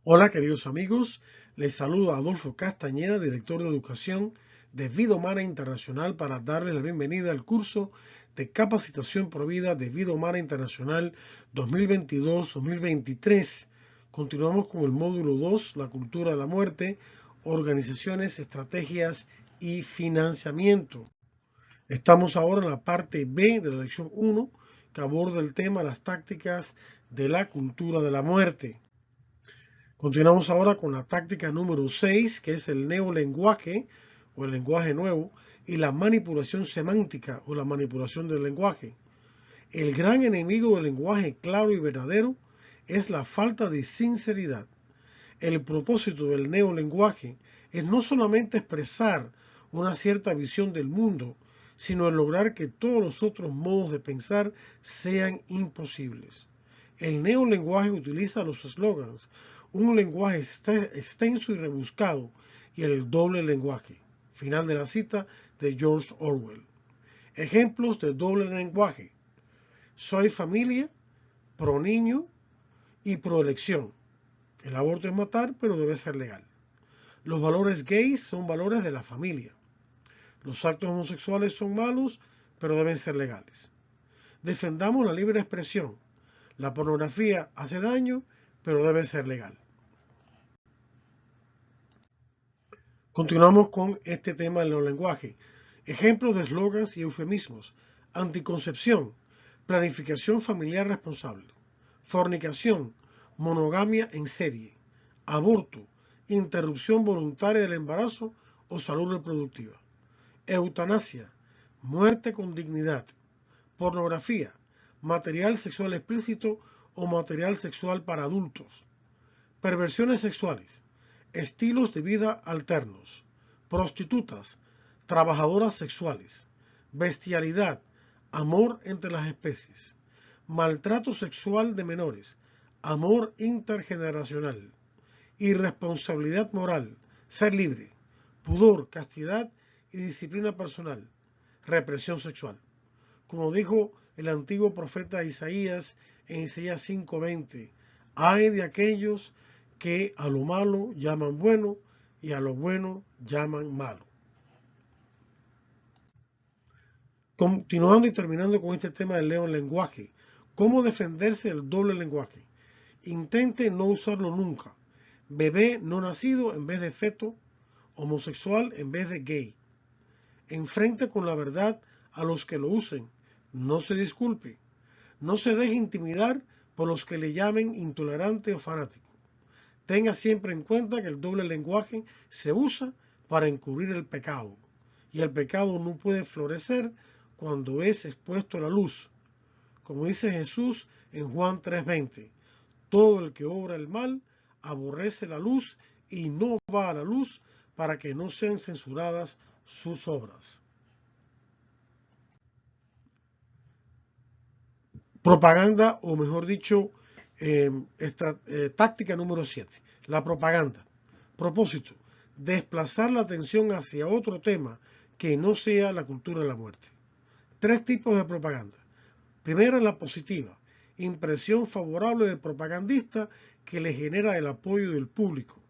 Hola queridos amigos, les saluda Adolfo Castañeda, director de Educación de Vida Humana Internacional, para darles la bienvenida al curso de Capacitación Provida de Vida Humana Internacional 2022-2023. Continuamos con el módulo 2, la cultura de la muerte, organizaciones, estrategias y financiamiento. Estamos ahora en la parte B de la lección 1, que aborda el tema las tácticas de la cultura de la muerte. Continuamos ahora con la táctica número 6, que es el neolenguaje o el lenguaje nuevo, y la manipulación semántica o la manipulación del lenguaje. El gran enemigo del lenguaje claro y verdadero es la falta de sinceridad. El propósito del neolenguaje es no solamente expresar una cierta visión del mundo, sino el lograr que todos los otros modos de pensar sean imposibles. El neolenguaje utiliza los eslogans, un lenguaje extenso y rebuscado, y el doble lenguaje. Final de la cita de George Orwell. Ejemplos de doble lenguaje: soy familia, pro niño y pro elección. El aborto es matar, pero debe ser legal. Los valores gays son valores de la familia. Los actos homosexuales son malos, pero deben ser legales. Defendamos la libre expresión. La pornografía hace daño, pero debe ser legal. Continuamos con este tema del lenguaje. Ejemplos de eslogans y eufemismos: anticoncepción, planificación familiar responsable, fornicación, monogamia en serie, aborto, interrupción voluntaria del embarazo o salud reproductiva, eutanasia, muerte con dignidad, pornografía, material sexual explícito o material sexual para adultos, perversiones sexuales, estilos de vida alternos, prostitutas, trabajadoras sexuales, bestialidad, amor entre las especies, maltrato sexual de menores, amor intergeneracional, irresponsabilidad moral, ser libre, pudor, castidad y disciplina personal, represión sexual. Como dijo el antiguo profeta Isaías en Isaías 5:20, ay de aquellos que a lo malo llaman bueno y a lo bueno llaman malo. Continuando y terminando con este tema del lenguaje, ¿cómo defenderse del doble lenguaje? Intente no usarlo nunca. Bebé no nacido en vez de feto, homosexual en vez de gay. Enfrente con la verdad a los que lo usen. No se disculpe. No se deje intimidar por los que le llamen intolerante o fanático. Tenga siempre en cuenta que el doble lenguaje se usa para encubrir el pecado, y el pecado no puede florecer cuando es expuesto a la luz. Como dice Jesús en Juan 3:20, todo el que obra el mal aborrece la luz y no va a la luz para que no sean censuradas sus obras. Propaganda, o mejor dicho, táctica número 7, la propaganda. Propósito: desplazar la atención hacia otro tema que no sea la cultura de la muerte. Tres tipos de propaganda. Primera, la positiva: impresión favorable del propagandista que le genera el apoyo del público.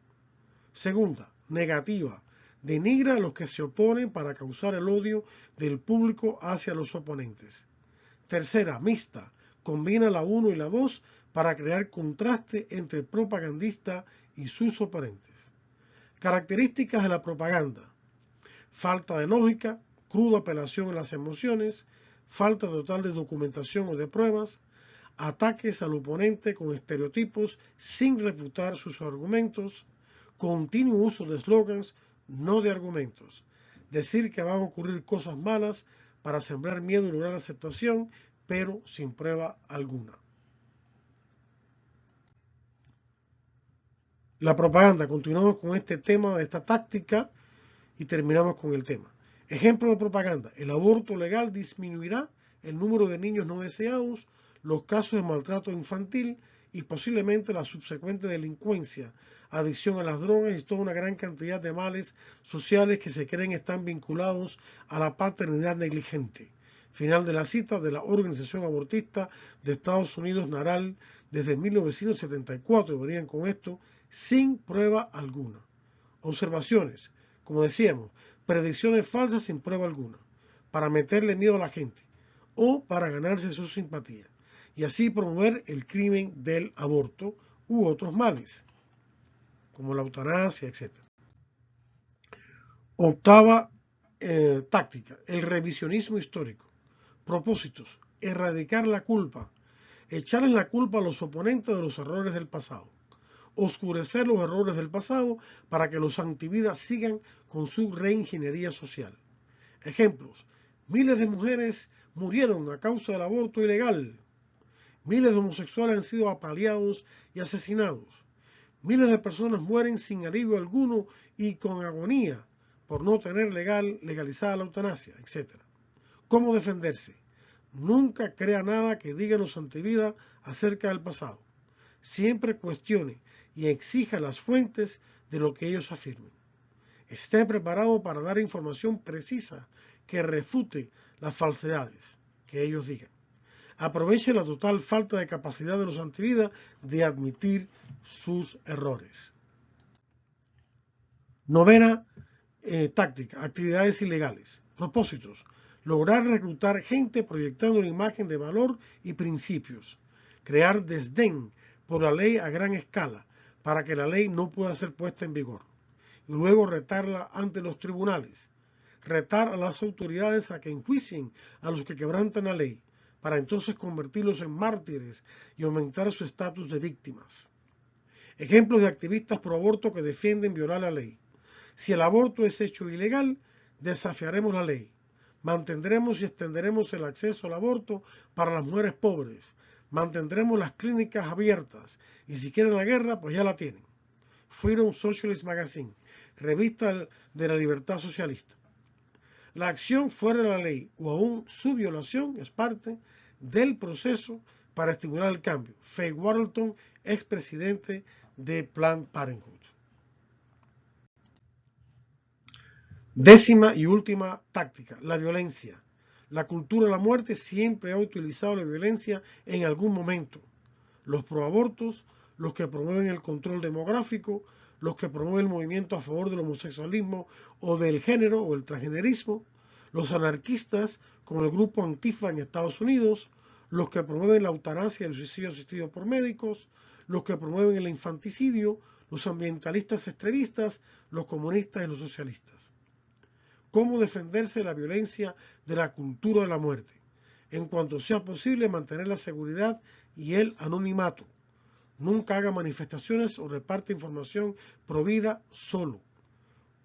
Segunda, negativa: denigra a los que se oponen para causar el odio del público hacia los oponentes. Tercera, mixta: combina la 1 y la 2 para crear contraste entre el propagandista y sus oponentes. Características de la propaganda: falta de lógica, cruda apelación a las emociones, falta total de documentación o de pruebas, ataques al oponente con estereotipos sin refutar sus argumentos, continuo uso de eslogans, no de argumentos, decir que van a ocurrir cosas malas para sembrar miedo y lograr aceptación, pero sin prueba alguna. La propaganda. Continuamos con este tema de esta táctica y terminamos con el tema. Ejemplo de propaganda: el aborto legal disminuirá el número de niños no deseados, los casos de maltrato infantil y posiblemente la subsecuente delincuencia, adicción a las drogas y toda una gran cantidad de males sociales que se creen están vinculados a la paternidad negligente. Final de la cita de la organización abortista de Estados Unidos, NARAL, desde 1974 venían con esto sin prueba alguna. Observaciones, como decíamos, predicciones falsas sin prueba alguna, para meterle miedo a la gente o para ganarse su simpatía y así promover el crimen del aborto u otros males, como la eutanasia, etc. Octava táctica, el revisionismo histórico. Propósitos, erradicar la culpa, echarle la culpa a los oponentes de los errores del pasado, oscurecer los errores del pasado para que los antividas sigan con su reingeniería social. Ejemplos, miles de mujeres murieron a causa del aborto ilegal, miles de homosexuales han sido apaleados y asesinados, miles de personas mueren sin alivio alguno y con agonía por no tener legalizada la eutanasia, etc. ¿Cómo defenderse? Nunca crea nada que digan los antividas acerca del pasado. Siempre cuestione y exija las fuentes de lo que ellos afirmen. Esté preparado para dar información precisa que refute las falsedades que ellos digan. Aproveche la total falta de capacidad de los antividas de admitir sus errores. Novena táctica, actividades ilegales. Propósitos, lograr reclutar gente proyectando una imagen de valor y principios. Crear desdén por la ley a gran escala para que la ley no pueda ser puesta en vigor. Y luego retarla ante los tribunales. Retar a las autoridades a que enjuicien a los que quebrantan la ley, para entonces convertirlos en mártires y aumentar su estatus de víctimas. Ejemplos de activistas pro aborto que defienden violar la ley. Si el aborto es hecho ilegal, desafiaremos la ley. Mantendremos y extenderemos el acceso al aborto para las mujeres pobres. Mantendremos las clínicas abiertas. Y si quieren la guerra, pues ya la tienen. Freedom Socialist Magazine, revista de la libertad socialista. La acción fuera de la ley o aún su violación es parte del proceso para estimular el cambio. Faye Waterton, expresidente de Planned Parenthood. Décima y última táctica, la violencia. La cultura de la muerte siempre ha utilizado la violencia en algún momento. Los proabortos, los que promueven el control demográfico, los que promueven el movimiento a favor del homosexualismo o del género o el transgenerismo, los anarquistas como el grupo Antifa en Estados Unidos, los que promueven la eutanasia y el suicidio asistido por médicos, los que promueven el infanticidio, los ambientalistas extremistas, los comunistas y los socialistas. ¿Cómo defenderse de la violencia de la cultura de la muerte? En cuanto sea posible, mantener la seguridad y el anonimato. Nunca haga manifestaciones o reparte información provida solo.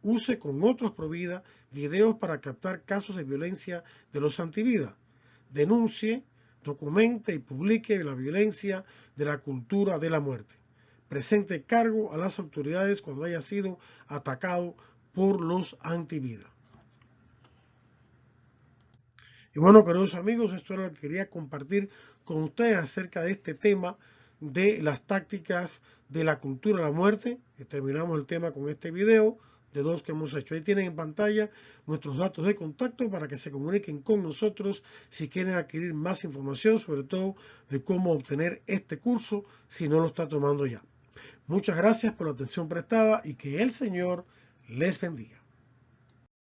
Use con otros provida videos para captar casos de violencia de los antivida. Denuncie, documente y publique la violencia de la cultura de la muerte. Presente cargo a las autoridades cuando haya sido atacado por los antivida. Y bueno, queridos amigos, esto era lo que quería compartir con ustedes acerca de este tema de las tácticas de la cultura de la muerte. Terminamos el tema con este video de dos que hemos hecho. Ahí tienen en pantalla nuestros datos de contacto para que se comuniquen con nosotros si quieren adquirir más información, sobre todo de cómo obtener este curso si no lo está tomando ya. Muchas gracias por la atención prestada y que el Señor les bendiga.